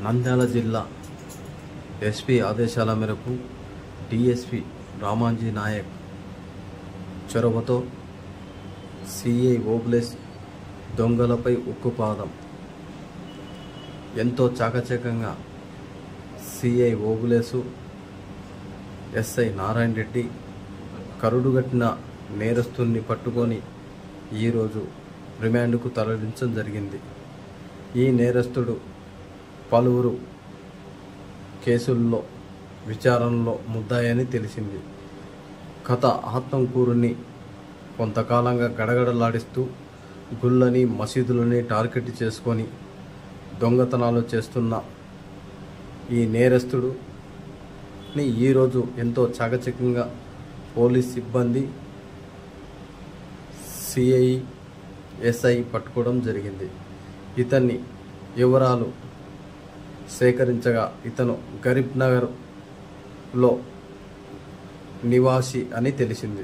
నంద్యాల జిల్లా ఎస్పీ ఆదేశాల మేరకు డిఎస్పీ రామాంజీ నాయక్ చొరవతో సిఐ ఓబ్లేస్ దొంగలపై ఉక్కుపాదం. ఎంతో చాకచక్యంగా సిఐ ఓబులేసు, ఎస్ఐ నారాయణ రెడ్డి కరుడుగట్టిన నేరస్తుని పట్టుకొని ఈరోజు రిమాండ్కు తరలించడం జరిగింది. ఈ నేరస్తుడు పలువురు కేసుల్లో విచారణలో ముద్దాయని తెలిసింది. కథ ఆత్మకూరుని కొంతకాలంగా గడగడలాడిస్తూ గుళ్ళని, మసీదులని టార్గెట్ చేసుకొని దొంగతనాలు చేస్తున్న ఈ నేరస్తుడుని ఈరోజు ఎంతో చాకచక్యంగా పోలీస్ సిబ్బంది, సిఐ, ఎస్ఐ పట్టుకోవడం జరిగింది. ఇతన్ని వివరాలు సేకరించగా ఇతను గరీబ్ నగర్లో నివాసి అని తెలిసింది.